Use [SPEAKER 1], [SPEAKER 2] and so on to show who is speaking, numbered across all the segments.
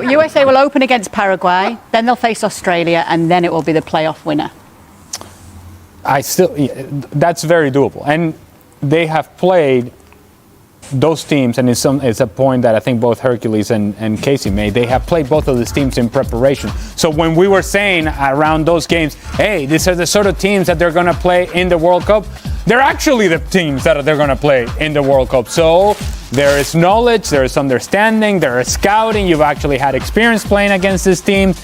[SPEAKER 1] So USA will open against Paraguay, then they'll face Australia, and then it will be the playoff winner.
[SPEAKER 2] That's very doable. And they have played those teams, and it's a point that I think both Hercules and Casey made. They have played both of these teams in preparation. So when we were saying around those games, hey, these are the sort of teams that they're going to play in the World Cup, they're actually the teams that they're going to play in the World Cup. So there is knowledge, there is understanding, there is scouting. You've actually had experience playing against this team.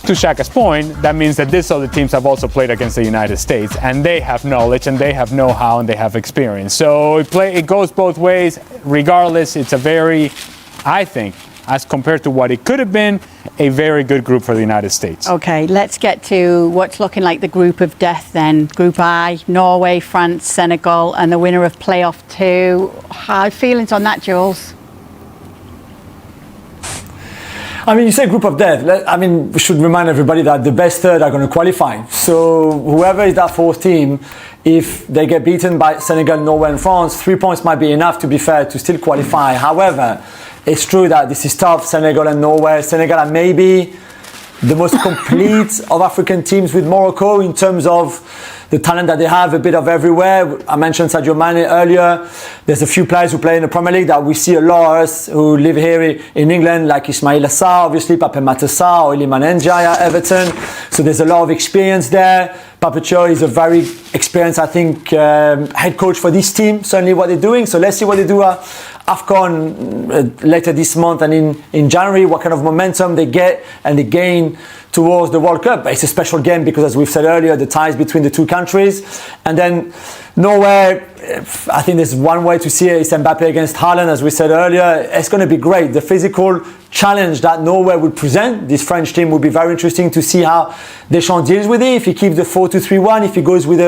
[SPEAKER 2] To Shaka's point, that means that these other teams have also played against the United States, and they have knowledge, and they have know-how, and they have experience. So it goes both ways. Regardless, it's a very, I think, as compared to what it could have been, a very good group for the United States.
[SPEAKER 1] Okay, let's get to what's looking like the group of death then. Group I, Norway, France, Senegal, and the winner of playoff 2. How feelings on that, Jules?
[SPEAKER 3] I mean, you say group of death. I mean, we should remind everybody that the best third are going to qualify. So whoever is that fourth team, if they get beaten by Senegal, Norway and France, 3 points might be enough, to be fair, to still qualify. However, it's true that this is tough, Senegal and Norway. Senegal are maybe the most complete of African teams with Morocco in terms of the talent that they have, a bit of everywhere. I mentioned Sadio Mane earlier. There's a few players who play in the Premier League that we see a lot of us who live here in England, like Ismail Assar, obviously, Pape Matar, Iliman Ndiaye at Everton. So there's a lot of experience there. Papicho is a very experienced, I think, head coach for this team, certainly what they're doing. So let's see what they do at AFCON later this month and in January, what kind of momentum they get and they gain towards the World Cup. But it's a special game because, as we've said earlier, the ties between the two countries. And then Norway, I think there's one way to see it, is Mbappé against Haaland, as we said earlier. It's going to be great. The physical challenge that Norway would present, this French team, would be very interesting to see how Deschamps deals with it. If he keeps the 4-2-3-1, if he goes with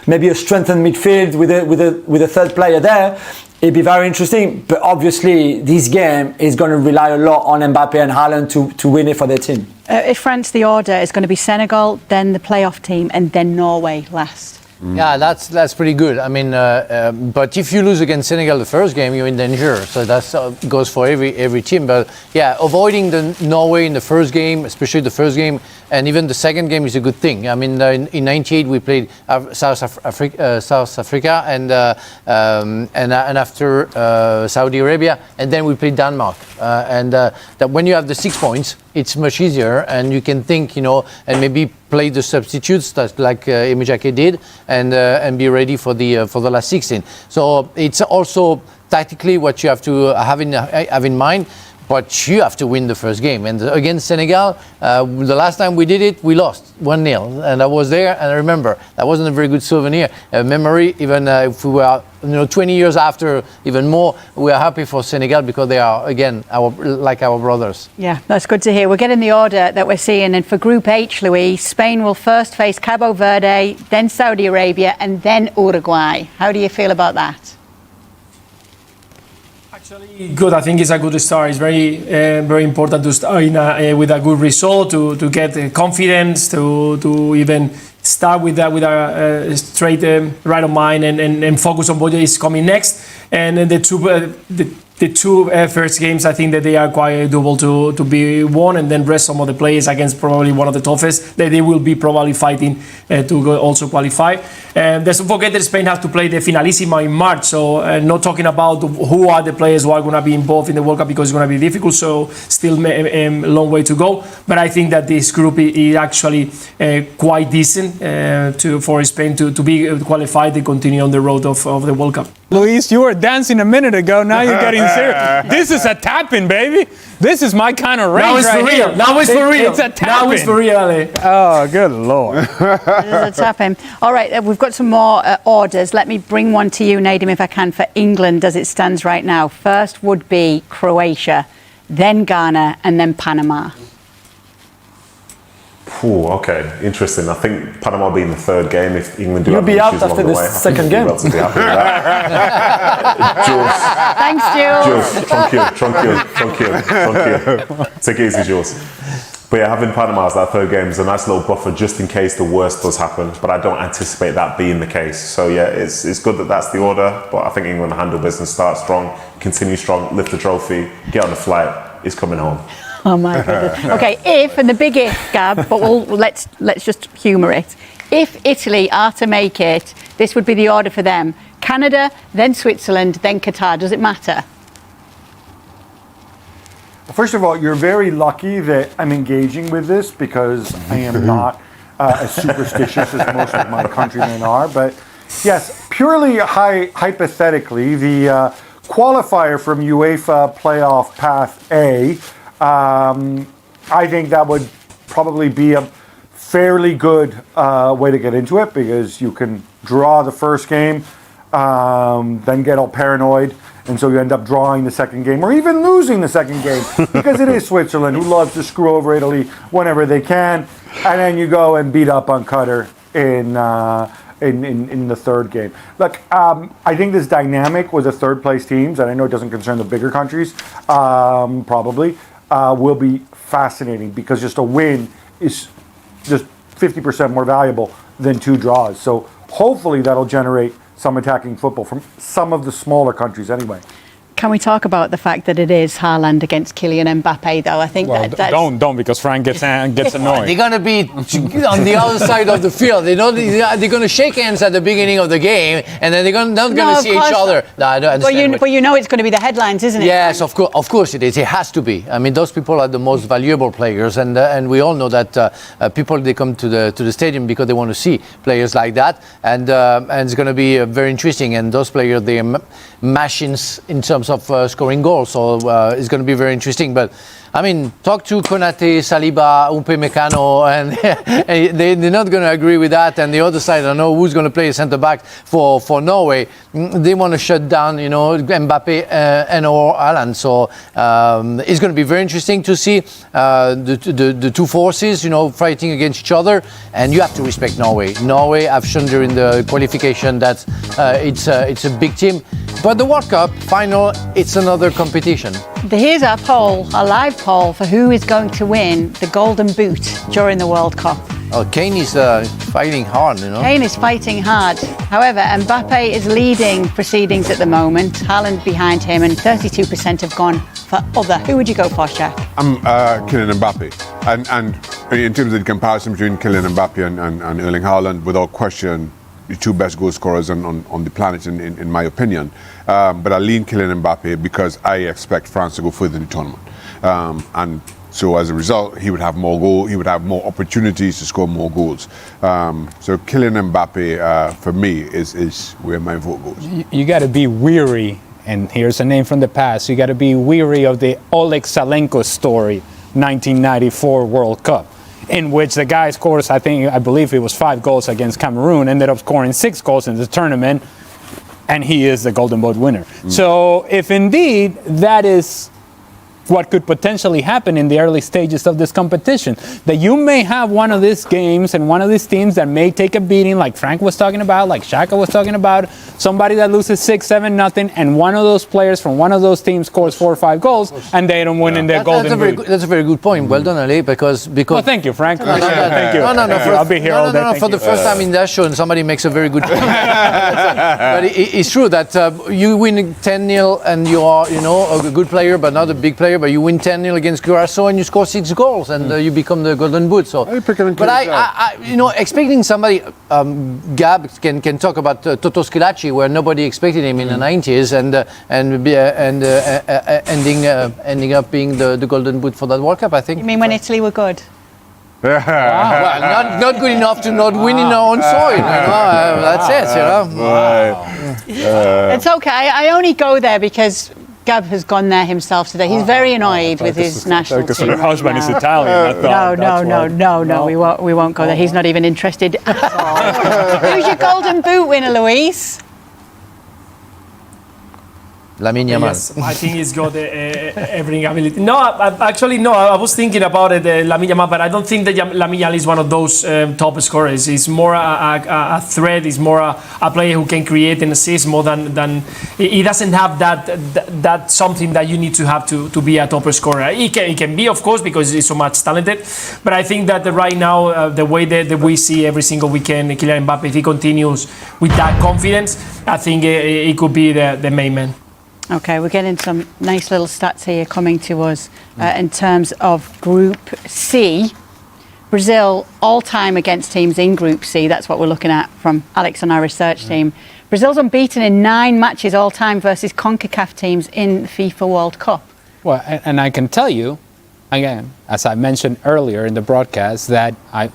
[SPEAKER 3] maybe a strengthened midfield with a third player there, it'd be very interesting. But obviously, this game is going to rely a lot on Mbappé and Haaland to win it for their team.
[SPEAKER 1] If France, the order is going to be Senegal, then the playoff team, and then Norway last.
[SPEAKER 4] Yeah, that's pretty good. I mean, but if you lose against Senegal the first game, you're in danger. So that goes for every team. But yeah, avoiding the Norway in the first game, especially the first game, and even the second game is a good thing. I mean, in '98 we played South Africa, and after Saudi Arabia, and then we played Denmark. That when you have the 6 points, it's much easier, and you can think, and maybe play the substitutes like Emi Jacquet did, and be ready for the last 16. So it's also tactically what you have to have in mind. But you have to win the first game. And against Senegal, the last time we did it, we lost 1-0. And I was there, and I remember that wasn't a very good souvenir, memory. Even if we were, 20 years after, even more, we are happy for Senegal because they are, again, like our brothers.
[SPEAKER 1] Yeah, that's good to hear. We're getting the order that we're seeing. And for Group H, Louis, Spain will first face Cabo Verde, then Saudi Arabia, and then Uruguay. How do you feel about that?
[SPEAKER 5] Actually, good. I think it's a good start. It's very important to start with a good result, to get confidence, to even start with a straight right of mind and focus on what is coming next. And then the two first games, I think that they are quite doable to be won, and then rest some of the players against probably one of the toughest that they will be probably fighting to also qualify. Let's not forget that Spain has to play the Finalissima in March, so not talking about who are the players who are going to be involved in the World Cup, because it's going to be difficult, so still a long way to go. But I think that this group is actually quite decent for Spain to be qualified and continue on the road of the World Cup.
[SPEAKER 2] Luis, you were dancing a minute ago. Now you're getting serious. This is a tapping, baby. This is my kind of range.
[SPEAKER 5] Now it's
[SPEAKER 2] right
[SPEAKER 5] for real.
[SPEAKER 2] Here.
[SPEAKER 5] Now it's for real.
[SPEAKER 2] It's a tapping.
[SPEAKER 5] Now it's for real, Ale.
[SPEAKER 2] Oh, good Lord.
[SPEAKER 1] It's a tapping. All right, we've got some more orders. Let me bring one to you, Nadim, if I can, for England as it stands right now. First would be Croatia, then Ghana, and then Panama.
[SPEAKER 6] Ooh, okay, interesting. I think Panama being the third game. If England do
[SPEAKER 3] You'll
[SPEAKER 6] have
[SPEAKER 3] be out
[SPEAKER 6] issues
[SPEAKER 3] after
[SPEAKER 6] along
[SPEAKER 3] the
[SPEAKER 6] the way,
[SPEAKER 3] second game.
[SPEAKER 6] Relatively happy with that.
[SPEAKER 1] Thanks, Jules.
[SPEAKER 6] Jules. Take it easy, Jules. But yeah, having Panama as that third game is a nice little buffer just in case the worst does happen. But I don't anticipate that being the case. So yeah, it's good that that's the order. But I think England handle business, start strong, continue strong, lift the trophy, get on the flight. It's coming home.
[SPEAKER 1] Oh my goodness. Okay, if, and the big if, Gab, but let's just humour it. If Italy are to make it, this would be the order for them. Canada, then Switzerland, then Qatar. Does it matter?
[SPEAKER 7] First of all, you're very lucky that I'm engaging with this because I am not as superstitious as most of my countrymen are. But yes, purely hypothetically, the qualifier from UEFA Playoff Path A, I think that would probably be a fairly good way to get into it because you can draw the first game, then get all paranoid, and so you end up drawing the second game or even losing the second game because it is Switzerland who loves to screw over Italy whenever they can, and then you go and beat up on Qatar in the third game. Look, I think this dynamic with the third place teams, and I know it doesn't concern the bigger countries, probably, will be fascinating because just a win is just 50% more valuable than 2 draws. So hopefully that'll generate some attacking football from some of the smaller countries anyway.
[SPEAKER 1] Can we talk about the fact that it is Haaland against Kylian Mbappé, though? I think that's...
[SPEAKER 2] Don't, because Frank gets annoyed.
[SPEAKER 4] They're going to be on the other side of the field. They're going to shake hands at the beginning of the game, and then they're not going to see each other. No, I don't understand.
[SPEAKER 1] But you know it's going to be the headlines, isn't it?
[SPEAKER 4] Yes, of course it is. It has to be. I mean, those people are the most valuable players, and we all know that people, they come to the stadium because they want to see players like that, and it's going to be very interesting. And those players, they are machines in terms of scoring goals, so it's going to be very interesting. But I mean, talk to Konate, Saliba, Upamecano, and they're not going to agree with that. And the other side, I don't know who's going to play centre back for Norway. They want to shut down, Mbappé and or Haaland. So it's going to be very interesting to see the two forces, fighting against each other. And you have to respect Norway. Norway have shown during the qualification that it's a big team. But the World Cup final, it's another competition.
[SPEAKER 1] Here's our poll, a live poll for who is going to win the Golden Boot during the World Cup.
[SPEAKER 4] Oh, Kane is fighting hard,
[SPEAKER 1] Kane is fighting hard. However, Mbappé is leading proceedings at the moment. Haaland behind him, and 32% have gone for other. Who would you go for, Shaq?
[SPEAKER 8] I'm Kylian Mbappé. And in terms of the comparison between Kylian Mbappé and Erling Haaland, without question, the 2 best goal scorers on the planet, in my opinion. But I lean Kylian Mbappé because I expect France to go further in the tournament. And so as a result, he would have more goals, he would have more opportunities to score more goals. So Kylian Mbappé, for me, is where my vote goes.
[SPEAKER 2] You got to be weary, and here's a name from the past, you got to be weary of the Oleg Salenko story, 1994 World Cup, in which the guy scores, I believe it was 5 goals against Cameroon, ended up scoring 6 goals in the tournament, and he is the Golden Boot winner. So if indeed that is what could potentially happen in the early stages of this competition, that you may have one of these games and one of these teams that may take a beating, like Frank was talking about, like Shaka was talking about, somebody that loses 6-7-0, and one of those players from one of those teams scores 4 or 5 goals, and they don't win in their Golden Boot.
[SPEAKER 4] That's a very good point. Well done, Ali, because.
[SPEAKER 2] Well, thank you, Frank.
[SPEAKER 4] Thank you.
[SPEAKER 2] I'll be here all day.
[SPEAKER 4] No, for the first time in that show, and somebody makes a very good point. But it's true that you win 10-0, and you are, a good player, but not a big player. But you win 10-0 against Curacao and you score 6 goals, and you become the Golden Boot. So, but I expecting somebody, Gab can talk about Toto Schillaci, where nobody expected him in the 90s, and ending up being the Golden Boot for that World Cup. I think.
[SPEAKER 1] You mean when Italy were good?
[SPEAKER 4] Well, not good enough to not win in our own soil. That's it.
[SPEAKER 1] It's okay. I only go there because Gab has gone there himself today. He's very annoyed with his national team.
[SPEAKER 2] Because her husband is Italian.
[SPEAKER 1] No, we won't go there. He's not even interested at all. Who's your Golden Boot winner, Luis?
[SPEAKER 4] Lamine Yamal.
[SPEAKER 5] Yes, I think he's got everything ability. No, I was thinking about it, Lamine Yamal, but I don't think that Lamine Yamal is one of those top scorers. He's more a threat. He's more a player who can create and assist more than he doesn't have that something that you need to have to be a top scorer. He can be, of course, because he's so much talented. But I think that right now, the way that we see every single weekend, Kylian Mbappé, if he continues with that confidence, I think he could be the main man.
[SPEAKER 1] Okay, we're getting some nice little stats here coming to us in terms of Group C. Brazil all-time against teams in Group C. That's what we're looking at from Alex and our research team. Brazil's unbeaten in 9 matches all-time versus CONCACAF teams in the FIFA World Cup.
[SPEAKER 2] Well, and I can tell you, again, as I mentioned earlier in the broadcast, that I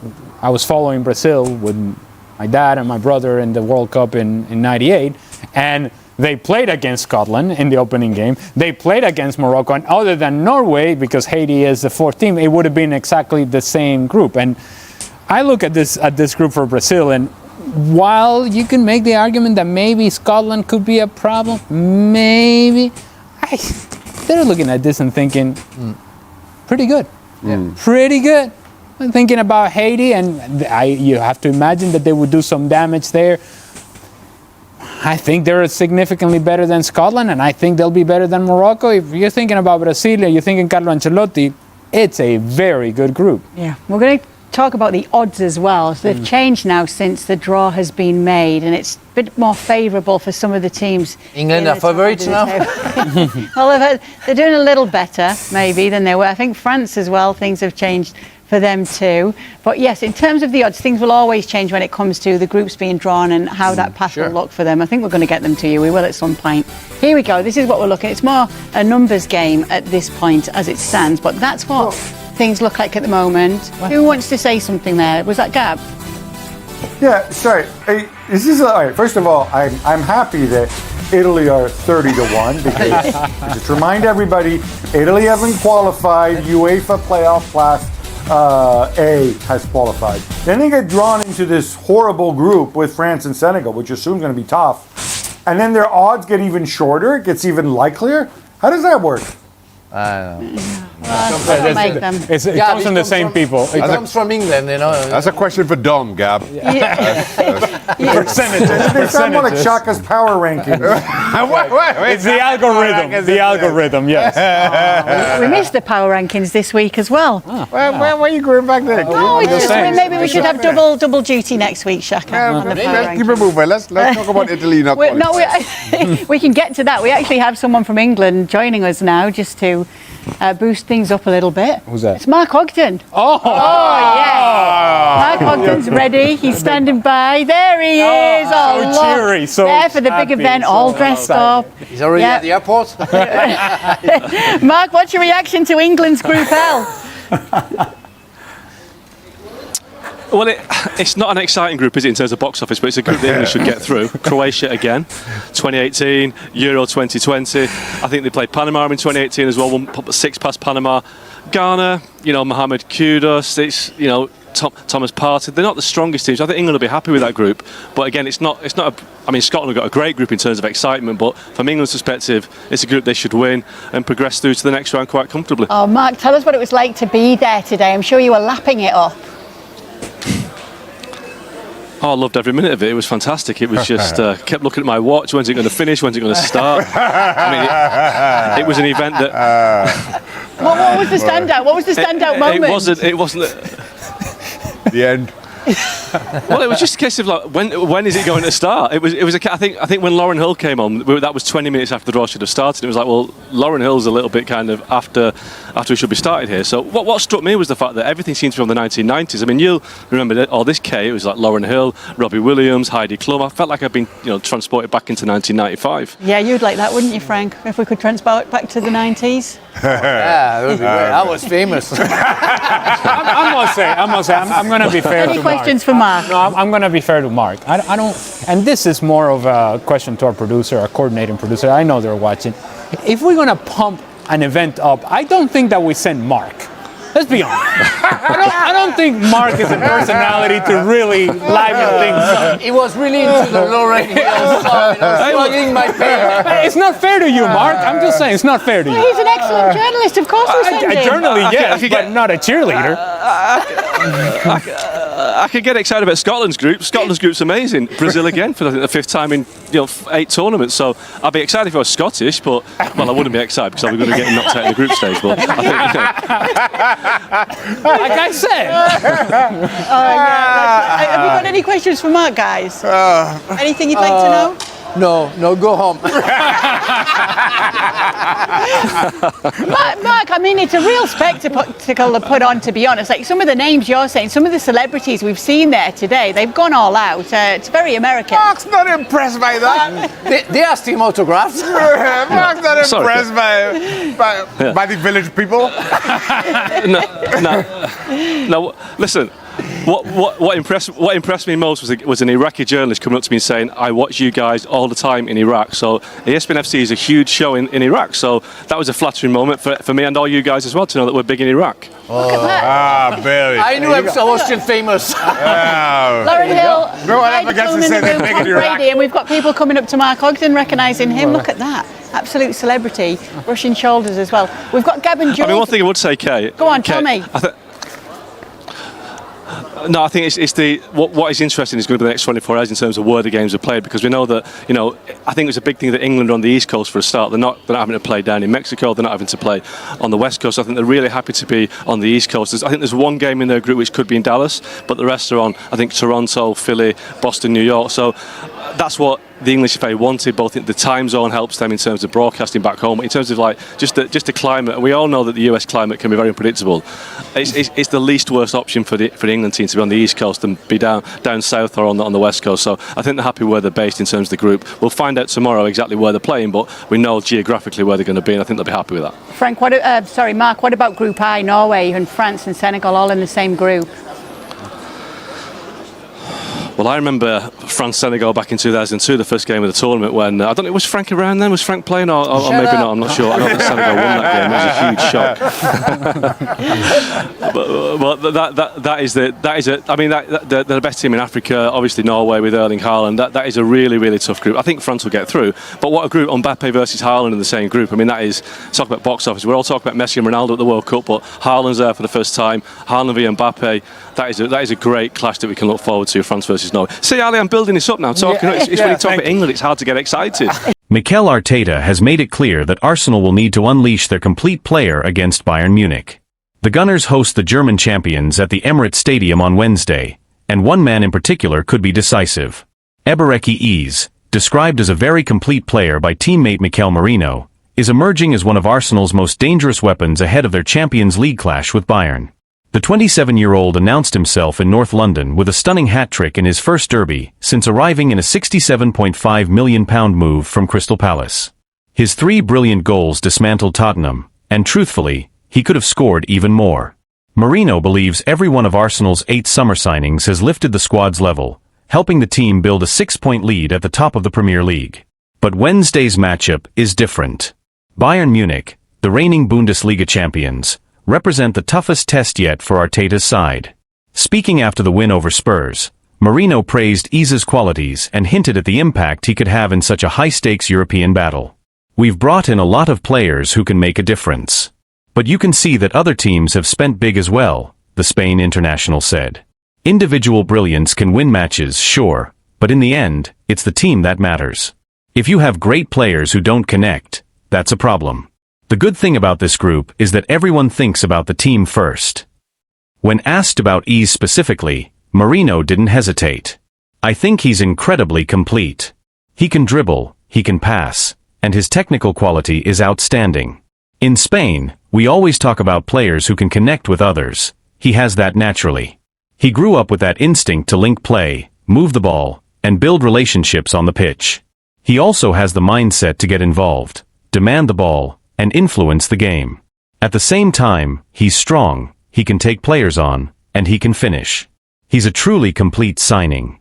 [SPEAKER 2] was following Brazil with my dad and my brother in the World Cup in '98, and they played against Scotland in the opening game. They played against Morocco, and other than Norway, because Haiti is the 4th team, it would have been exactly the same group. And I look at this group for Brazil, and while you can make the argument that maybe Scotland could be a problem, maybe, they're looking at this and thinking, pretty good. Pretty good. I'm thinking about Haiti, and you have to imagine that they would do some damage there. I think they're significantly better than Scotland, and I think they'll be better than Morocco. If you're thinking about Brazil, you're thinking Carlo Ancelotti, it's a very good group.
[SPEAKER 1] Yeah, we're going to talk about the odds as well. So they've changed now since the draw has been made, and it's a bit more favourable for some of the teams.
[SPEAKER 4] England are favourites now?
[SPEAKER 1] Well, they're doing a little better, maybe, than they were. I think France as well, things have changed for them too. But yes, in terms of the odds, things will always change when it comes to the groups being drawn and how that path will look for them. I think we're going to get them to you. We will at some point. Here we go. This is what we're looking at. It's more a numbers game at this point as it stands, but that's what things look like at the moment. Who wants to say something there? Was that Gab?
[SPEAKER 7] Yeah, sorry. Hey, all right, first of all, I'm happy that Italy are 30-1 because just remind everybody, Italy haven't qualified. UEFA playoff class A has qualified. Then they get drawn into this horrible group with France and Senegal, which I assume is going to be tough. And then their odds get even shorter. It gets even likelier. How does that work?
[SPEAKER 4] I don't know.
[SPEAKER 1] I don't make them.
[SPEAKER 2] It comes from the same people.
[SPEAKER 4] It comes from England, you know.
[SPEAKER 8] That's a question for Dom, Gab.
[SPEAKER 2] Percentages.
[SPEAKER 7] They sound more like Shaka's power rankings.
[SPEAKER 2] It's the algorithm. The algorithm, yes.
[SPEAKER 1] We missed the power rankings this week as well.
[SPEAKER 8] Why are you going back there?
[SPEAKER 1] Oh, maybe we should have double duty next week, Shaka. On the power
[SPEAKER 8] Let's keep it moving. Let's talk about Italy now.
[SPEAKER 1] We can get to that. We actually have someone from England joining us now just to boost things up a little bit.
[SPEAKER 2] Who's that?
[SPEAKER 1] It's Mark Ogden.
[SPEAKER 2] Oh,
[SPEAKER 1] yes. Mark Ogden's ready. He's standing by. There he is.
[SPEAKER 2] So cheery, so
[SPEAKER 1] there for the big
[SPEAKER 2] happy,
[SPEAKER 1] event,
[SPEAKER 2] so
[SPEAKER 1] all dressed up.
[SPEAKER 4] He's already at the airport.
[SPEAKER 1] Mark, what's your reaction to England's Group L?
[SPEAKER 9] Well, it's not an exciting group, is it, in terms of box office, but it's a group that England should get through. Croatia again, 2018, Euro 2020. I think they played Panama in 2018 as well, 1-6 past Panama. Ghana, Mohamed Kudus, it's, Thomas Partey. They're not the strongest teams. I think England will be happy with that group. But again, it's not Scotland have got a great group in terms of excitement, but from England's perspective, it's a group they should win and progress through to the next round quite comfortably.
[SPEAKER 1] Oh, Mark, tell us what it was like to be there today. I'm sure you were lapping it up.
[SPEAKER 9] Oh, I loved every minute of it. It was fantastic. It was just kept looking at my watch. When's it going to finish? When's it going to start? It was an event that.
[SPEAKER 1] What was the standout? What was the standout moment?
[SPEAKER 9] It wasn't.
[SPEAKER 8] The end.
[SPEAKER 9] Well, it was just a case of like, when is it going to start? It was. I think when Lauren Hill came on, that was 20 minutes after the draw should have started. It was like, well, Lauren Hill's a little bit kind of after we should be started here. So what struck me was the fact that everything seems to be from the 1990s. I mean, you'll remember all this K. It was like Lauren Hill, Robbie Williams, Heidi Klum. I felt like I'd been transported back into 1995.
[SPEAKER 1] Yeah, you'd like that, wouldn't you, Frank? If we could transport back to the 90s.
[SPEAKER 4] Yeah, that would be great. That was famous.
[SPEAKER 2] I must say, I'm going to be fair to Mark.
[SPEAKER 1] Any questions for Mark?
[SPEAKER 2] No, I'm going to be fair to Mark. I don't, and this is more of a question to our producer, our coordinating producer. I know they're watching. If we're going to pump an event up, I don't think that we send Mark. Let's be honest. I don't think Mark is a personality to really liven things up.
[SPEAKER 4] He was really into the Lauren Hill song. Slugging my pain.
[SPEAKER 2] It's not fair to you, Mark. I'm just saying, it's not fair to you.
[SPEAKER 1] He's an excellent journalist, of course we'll send him.
[SPEAKER 2] A journalist, yes, but not a cheerleader.
[SPEAKER 9] I could get excited about Scotland's group. Scotland's group's amazing. Brazil again for the 5th time in 8 tournaments. So I'd be excited if I was Scottish, but I wouldn't be excited because I'm going to get knocked out in the group stage. But I think,
[SPEAKER 2] like I said.
[SPEAKER 1] Have you got any questions for Mark, guys? Anything you'd like to know?
[SPEAKER 4] No, go home.
[SPEAKER 1] Mark, I mean, it's a real spectacle to put on, to be honest. Like some of the names you're saying, some of the celebrities we've seen there today, they've gone all out. It's very American.
[SPEAKER 8] Mark's not impressed by that.
[SPEAKER 4] They are still autographs.
[SPEAKER 8] Mark's not
[SPEAKER 9] Sorry.
[SPEAKER 8] impressed by the village people.
[SPEAKER 9] No, listen. What impressed me most was an Iraqi journalist coming up to me and saying, "I watch you guys all the time in Iraq." So ESPN FC is a huge show in Iraq. So that was a flattering moment for me and all you guys as well to know that we're big in Iraq.
[SPEAKER 1] Look at that.
[SPEAKER 8] Ah, Billy.
[SPEAKER 4] I knew I was still famous.
[SPEAKER 1] Lauren Hill,
[SPEAKER 8] No one ever
[SPEAKER 1] Heidi
[SPEAKER 8] gets to
[SPEAKER 1] Klum
[SPEAKER 8] say
[SPEAKER 1] in the
[SPEAKER 8] they're
[SPEAKER 1] room,
[SPEAKER 8] big
[SPEAKER 1] Tom
[SPEAKER 8] in Iraq.
[SPEAKER 1] Brady, and we've got people coming up to Mark Ogden recognising him. Look at that. Absolute celebrity, brushing shoulders as well. We've got Gavin Jules.
[SPEAKER 9] I mean, one thing I would say, Kay.
[SPEAKER 1] Go on,
[SPEAKER 9] Kay,
[SPEAKER 1] tell me.
[SPEAKER 9] No, I think it's what is interesting is going to be the next 24 hours in terms of where the games are played, because we know that, I think it was a big thing that England are on the East Coast for a start. They're not having to play down in Mexico. They're not having to play on the West Coast. I think they're really happy to be on the East Coast. I think there's one game in their group which could be in Dallas, but the rest are on, I think, Toronto, Philly, Boston, New York. So that's what the English FA wanted. Both the time zone helps them in terms of broadcasting back home, in terms of just the climate. And we all know that the US climate can be very unpredictable. It's the least worst option for the England team to be on the East Coast and be down south or on the West Coast. So I think they're happy where they're based in terms of the group. We'll find out tomorrow exactly where they're playing, but we know geographically where they're going to be, and I think they'll be happy with that.
[SPEAKER 1] Mark, what about Group I? Norway and France and Senegal all in the same group.
[SPEAKER 9] Well, I remember France-Senegal back in 2002, the first game of the tournament, when, I don't know, was Frank around then? Was Frank playing or maybe not? I'm not sure. I know that Senegal won that game. It was a huge shock. But they're the best team in Africa, obviously Norway with Erling Haaland. That is a really, really tough group. I think France will get through. But what a group, Mbappé versus Haaland in the same group. I mean, that is, talk about box office. We're all talking about Messi and Ronaldo at the World Cup, but Haaland's there for the first time. Haaland v Mbappé. That is a great clash that we can look forward to, France versus Norway. See, Ali, I'm building this up now. It's when you talk about England, it's hard to get excited.
[SPEAKER 10] Mikel Arteta has made it clear that Arsenal will need to unleash their complete player against Bayern Munich. The Gunners host the German champions at the Emirates Stadium on Wednesday, and one man in particular could be decisive. Ebereki Eze, described as a very complete player by teammate Mikel Merino, is emerging as one of Arsenal's most dangerous weapons ahead of their Champions League clash with Bayern. The 27-year-old announced himself in North London with a stunning hat-trick in his first derby since arriving in a £67.5 million move from Crystal Palace. His 3 brilliant goals dismantled Tottenham, and truthfully, he could have scored even more. Merino believes every one of Arsenal's 8 summer signings has lifted the squad's level, helping the team build a 6-point lead at the top of the Premier League. But Wednesday's matchup is different. Bayern Munich, the reigning Bundesliga champions, represent the toughest test yet for Arteta's side. Speaking after the win over Spurs, Merino praised Eze's qualities and hinted at the impact he could have in such a high-stakes European battle. "We've brought in a lot of players who can make a difference. But you can see that other teams have spent big as well," the Spain international said. "Individual brilliance can win matches, sure, but in the end, it's the team that matters. If you have great players who don't connect, that's a problem. The good thing about this group is that everyone thinks about the team first." When asked about Eze specifically, Merino didn't hesitate. "I think he's incredibly complete. He can dribble, he can pass, and his technical quality is outstanding. In Spain, we always talk about players who can connect with others. He has that naturally. He grew up with that instinct to link play, move the ball, and build relationships on the pitch. He also has the mindset to get involved, demand the ball, and influence the game. At the same time, he's strong, he can take players on, and he can finish. He's a truly complete signing."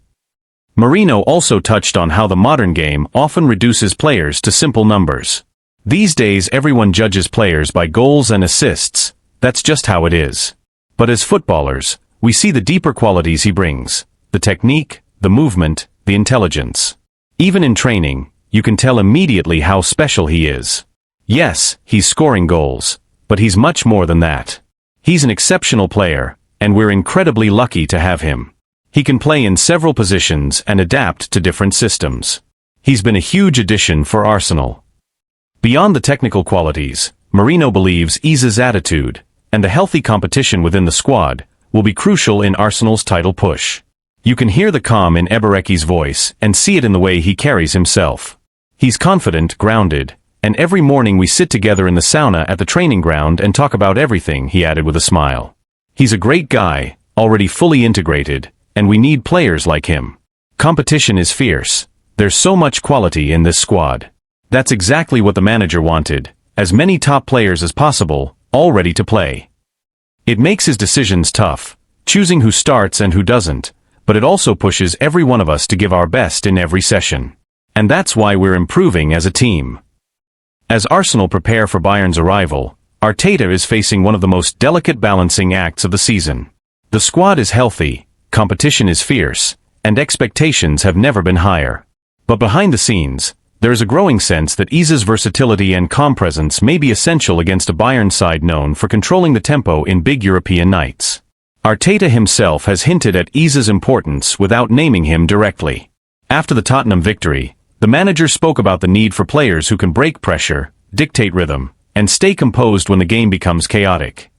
[SPEAKER 10] Merino also touched on how the modern game often reduces players to simple numbers. "These days everyone judges players by goals and assists, that's just how it is. But as footballers, we see the deeper qualities he brings, the technique, the movement, the intelligence. Even in training, you can tell immediately how special he is. Yes, he's scoring goals, but he's much more than that. He's an exceptional player, and we're incredibly lucky to have him. He can play in several positions and adapt to different systems. He's been a huge addition for Arsenal." Beyond the technical qualities, Merino believes Eze's attitude, and the healthy competition within the squad, will be crucial in Arsenal's title push. You can hear the calm in Eberecki's voice and see it in the way he carries himself. He's confident, grounded, and every morning we sit together in the sauna at the training ground and talk about everything, he added with a smile. He's a great guy, already fully integrated, and we need players like him. Competition is fierce. There's so much quality in this squad. That's exactly what the manager wanted, as many top players as possible, all ready to play. It makes his decisions tough, choosing who starts and who doesn't, but it also pushes every one of us to give our best in every session. And that's why we're improving as a team. As Arsenal prepare for Bayern's arrival, Arteta is facing one of the most delicate balancing acts of the season. The squad is healthy, competition is fierce, and expectations have never been higher. But behind the scenes, there is a growing sense that Iza's versatility and calm presence may be essential against a Bayern side known for controlling the tempo in big European nights. Arteta himself has hinted at Iza's importance without naming him directly. After the Tottenham victory, the manager spoke about the need for players who can break pressure, dictate rhythm, and stay composed when the game becomes chaotic.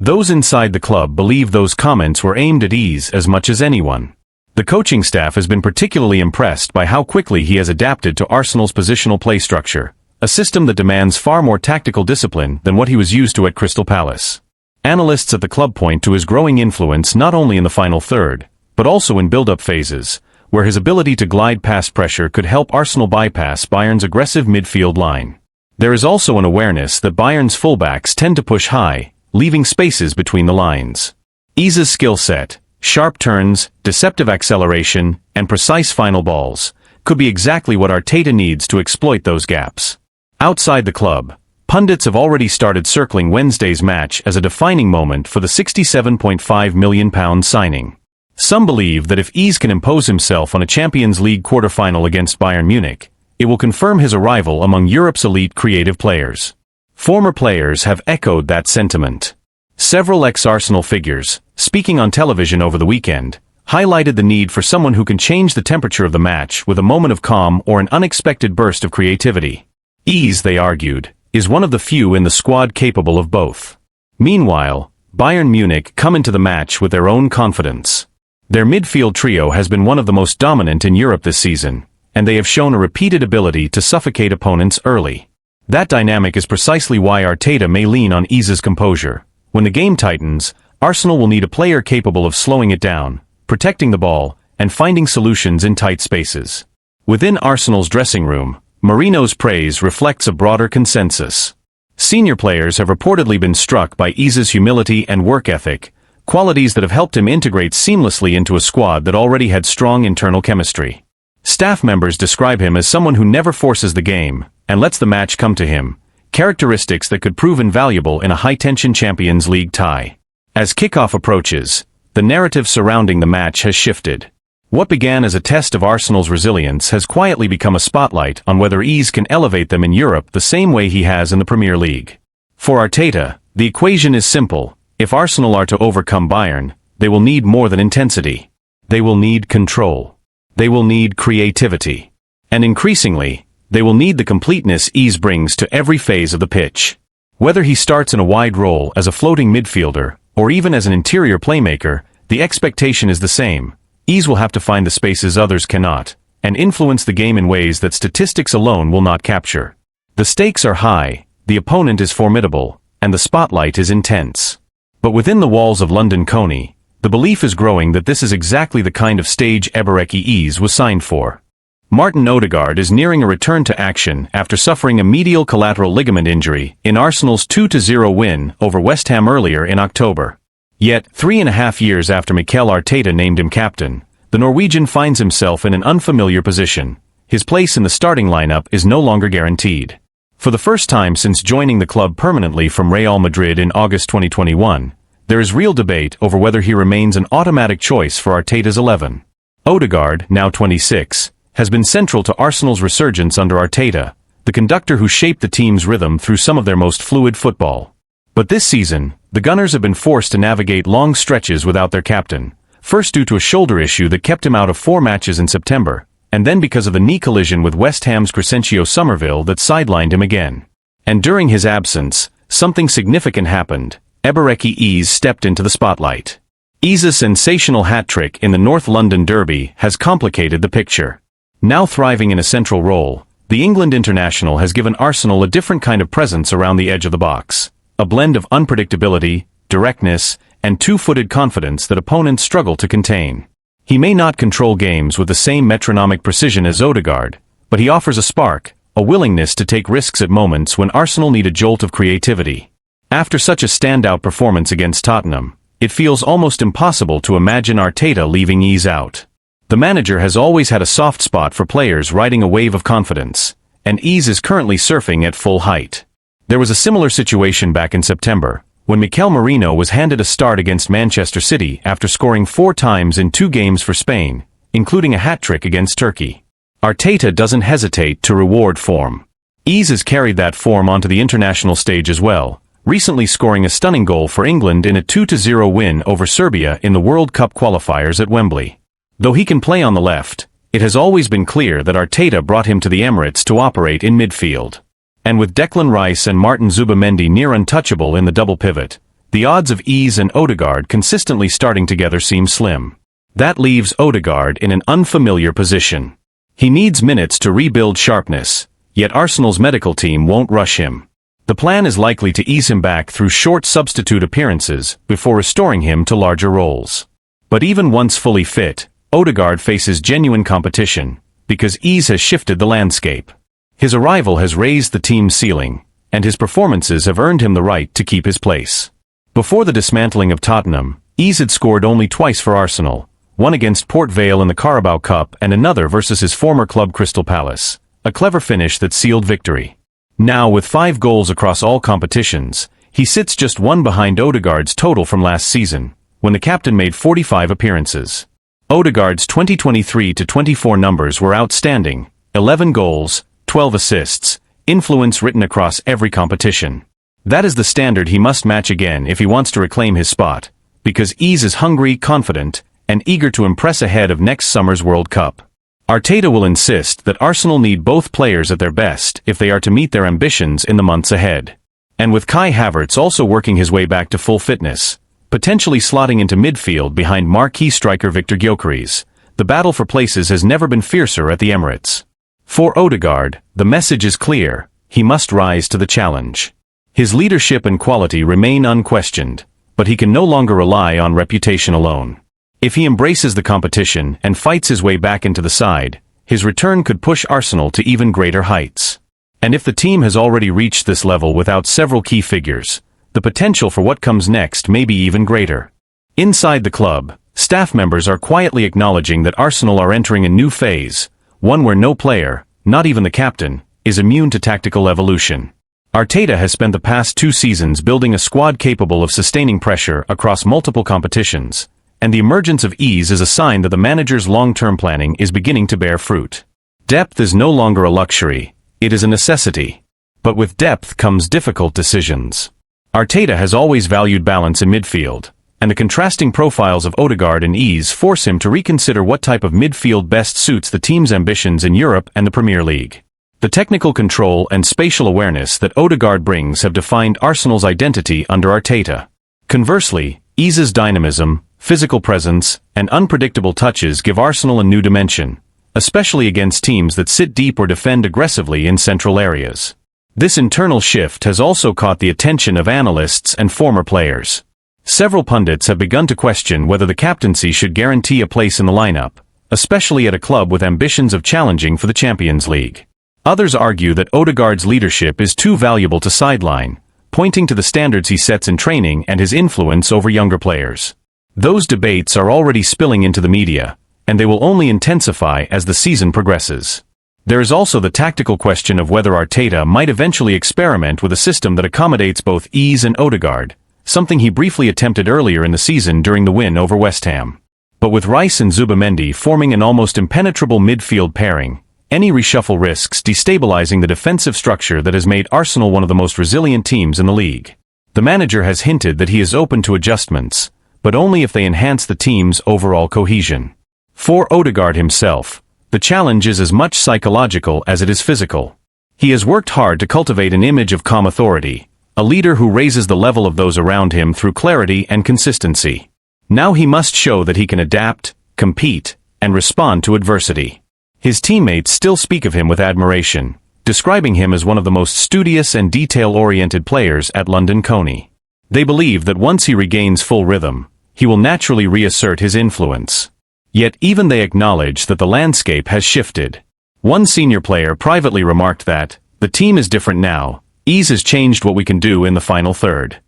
[SPEAKER 10] Those inside the club believe those comments were aimed at Iza as much as anyone. The coaching staff has been particularly impressed by how quickly he has adapted to Arsenal's positional play structure, a system that demands far more tactical discipline than what he was used to at Crystal Palace. Analysts at the club point to his growing influence not only in the final third, but also in build-up phases, where his ability to glide past pressure could help Arsenal bypass Bayern's aggressive midfield line. There is also an awareness that Bayern's fullbacks tend to push high, leaving spaces between the lines. Iza's skill set, sharp turns, deceptive acceleration, and precise final balls, could be exactly what Arteta needs to exploit those gaps. Outside the club, pundits have already started circling Wednesday's match as a defining moment for the £67.5 million signing. Some believe that if Iza can impose himself on a Champions League quarter-final against Bayern Munich, it will confirm his arrival among Europe's elite creative players. Former players have echoed that sentiment. Several ex-Arsenal figures, speaking on television over the weekend, highlighted the need for someone who can change the temperature of the match with a moment of calm or an unexpected burst of creativity. Iza, they argued, is one of the few in the squad capable of both. Meanwhile, Bayern Munich come into the match with their own confidence. Their midfield trio has been one of the most dominant in Europe this season, and they have shown a repeated ability to suffocate opponents early. That dynamic is precisely why Arteta may lean on Iza's composure. When the game tightens, Arsenal will need a player capable of slowing it down, protecting the ball, and finding solutions in tight spaces. Within Arsenal's dressing room, Mourinho's praise reflects a broader consensus. Senior players have reportedly been struck by Iza's humility and work ethic, qualities that have helped him integrate seamlessly into a squad that already had strong internal chemistry. Staff members describe him as someone who never forces the game, and lets the match come to him, characteristics that could prove invaluable in a high-tension Champions League tie. As kickoff approaches, the narrative surrounding the match has shifted. What began as a test of Arsenal's resilience has quietly become a spotlight on whether Iza can elevate them in Europe the same way he has in the Premier League. For Arteta, the equation is simple. If Arsenal are to overcome Bayern, they will need more than intensity. They will need control. They will need creativity. And increasingly, they will need the completeness Iza brings to every phase of the pitch. Whether he starts in a wide role as a floating midfielder, or even as an interior playmaker, the expectation is the same. Iza will have to find the spaces others cannot, and influence the game in ways that statistics alone will not capture. The stakes are high, the opponent is formidable, and the spotlight is intense. But within the walls of London Coney, the belief is growing that this is exactly the kind of stage Eberecki Iza was signed for. Martin Odegaard is nearing a return to action after suffering a medial collateral ligament injury in Arsenal's 2-0 win over West Ham earlier in October. Yet, 3.5 years after Mikel Arteta named him captain, the Norwegian finds himself in an unfamiliar position. His place in the starting lineup is no longer guaranteed. For the first time since joining the club permanently from Real Madrid in August 2021, there is real debate over whether he remains an automatic choice for Arteta's 11. Odegaard, now 26, has been central to Arsenal's resurgence under Arteta, the conductor who shaped the team's rhythm through some of their most fluid football. But this season, the Gunners have been forced to navigate long stretches without their captain, first due to a shoulder issue that kept him out of 4 matches in September, and then because of a knee collision with West Ham's Crescencio Somerville that sidelined him again. And during his absence, something significant happened. Eberecki Iza stepped into the spotlight. Ease's sensational hat-trick in the North London Derby has complicated the picture. Now thriving in a central role, the England international has given Arsenal a different kind of presence around the edge of the box. A blend of unpredictability, directness, and two-footed confidence that opponents struggle to contain. He may not control games with the same metronomic precision as Odegaard, but he offers a spark, a willingness to take risks at moments when Arsenal need a jolt of creativity. After such a standout performance against Tottenham, it feels almost impossible to imagine Arteta leaving Ease out. The manager has always had a soft spot for players riding a wave of confidence, and Ease is currently surfing at full height. There was a similar situation back in September, when Mikel Merino was handed a start against Manchester City after scoring 4 times in 2 games for Spain, including a hat-trick against Turkey. Arteta doesn't hesitate to reward form. Ease has carried that form onto the international stage as well, recently scoring a stunning goal for England in a 2-0 win over Serbia in the World Cup qualifiers at Wembley. Though he can play on the left, it has always been clear that Arteta brought him to the Emirates to operate in midfield. And with Declan Rice and Martin Zubamendi near untouchable in the double pivot, the odds of Ease and Odegaard consistently starting together seem slim. That leaves Odegaard in an unfamiliar position. He needs minutes to rebuild sharpness, yet Arsenal's medical team won't rush him. The plan is likely to ease him back through short substitute appearances before restoring him to larger roles. But even once fully fit, Odegaard faces genuine competition, because Ease has shifted the landscape. His arrival has raised the team's ceiling, and his performances have earned him the right to keep his place. Before the dismantling of Tottenham, Ease had scored only twice for Arsenal, one against Port Vale in the Carabao Cup and another versus his former club Crystal Palace, a clever finish that sealed victory. Now, with 5 goals across all competitions, he sits just 1 behind Odegaard's total from last season, when the captain made 45 appearances. Odegaard's 2023-24 numbers were outstanding: 11 goals, 12 assists, influence written across every competition. That is the standard he must match again if he wants to reclaim his spot, because Ease is hungry, confident, and eager to impress ahead of next summer's World Cup. Arteta will insist that Arsenal need both players at their best if they are to meet their ambitions in the months ahead. And with Kai Havertz also working his way back to full fitness, potentially slotting into midfield behind marquee striker Victor Gyökeres, the battle for places has never been fiercer at the Emirates. For Odegaard, the message is clear: he must rise to the challenge. His leadership and quality remain unquestioned, but he can no longer rely on reputation alone. If he embraces the competition and fights his way back into the side, his return could push Arsenal to even greater heights. And if the team has already reached this level without several key figures, the potential for what comes next may be even greater. Inside the club, staff members are quietly acknowledging that Arsenal are entering a new phase, one where no player, not even the captain, is immune to tactical evolution. Arteta has spent the past 2 seasons building a squad capable of sustaining pressure across multiple competitions, and the emergence of Ease is a sign that the manager's long-term planning is beginning to bear fruit. Depth is no longer a luxury, it is a necessity. But with depth comes difficult decisions. Arteta has always valued balance in midfield, and the contrasting profiles of Odegaard and Ease force him to reconsider what type of midfield best suits the team's ambitions in Europe and the Premier League. The technical control and spatial awareness that Odegaard brings have defined Arsenal's identity under Arteta. Conversely, Ease's dynamism, physical presence, and unpredictable touches give Arsenal a new dimension, especially against teams that sit deep or defend aggressively in central areas. This internal shift has also caught the attention of analysts and former players. Several pundits have begun to question whether the captaincy should guarantee a place in the lineup, especially at a club with ambitions of challenging for the Champions League. Others argue that Odegaard's leadership is too valuable to sideline, pointing to the standards he sets in training and his influence over younger players. Those debates are already spilling into the media, and they will only intensify as the season progresses. There is also the tactical question of whether Arteta might eventually experiment with a system that accommodates both Ease and Odegaard, something he briefly attempted earlier in the season during the win over West Ham. But with Rice and Zubamendi forming an almost impenetrable midfield pairing, any reshuffle risks destabilizing the defensive structure that has made Arsenal one of the most resilient teams in the league. The manager has hinted that he is open to adjustments, but only if they enhance the team's overall cohesion. For Odegaard himself, the challenge is as much psychological as it is physical. He has worked hard to cultivate an image of calm authority, a leader who raises the level of those around him through clarity and consistency. Now he must show that he can adapt, compete, and respond to adversity. His teammates still speak of him with admiration, describing him as one of the most studious and detail-oriented players at London Coney. They believe that once he regains full rhythm, he will naturally reassert his influence. Yet even they acknowledge that the landscape has shifted. One senior player privately remarked that, "The team is different now, ease has changed what we can do in the final third."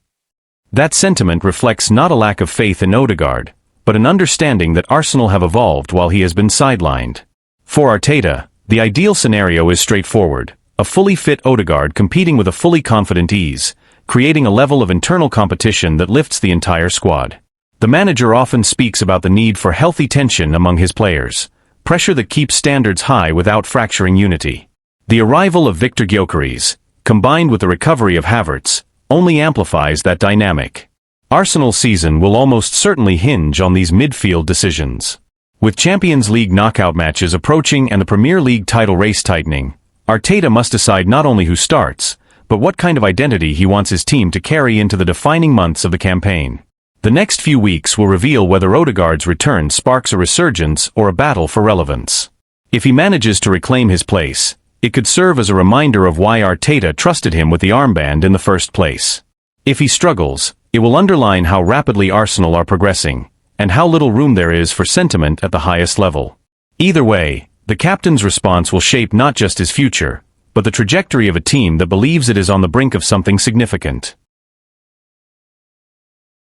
[SPEAKER 10] That sentiment reflects not a lack of faith in Odegaard, but an understanding that Arsenal have evolved while he has been sidelined. For Arteta, the ideal scenario is straightforward: a fully fit Odegaard competing with a fully confident ease, creating a level of internal competition that lifts the entire squad. The manager often speaks about the need for healthy tension among his players, pressure that keeps standards high without fracturing unity. The arrival of Victor Gyökeres, combined with the recovery of Havertz, only amplifies that dynamic. Arsenal's season will almost certainly hinge on these midfield decisions. With Champions League knockout matches approaching and the Premier League title race tightening, Arteta must decide not only who starts, but what kind of identity he wants his team to carry into the defining months of the campaign. The next few weeks will reveal whether Odegaard's return sparks a resurgence or a battle for relevance. If he manages to reclaim his place, it could serve as a reminder of why Arteta trusted him with the armband in the first place. If he struggles, it will underline how rapidly Arsenal are progressing, and how little room there is for sentiment at the highest level. Either way, the captain's response will shape not just his future, but the trajectory of a team that believes it is on the brink of something significant.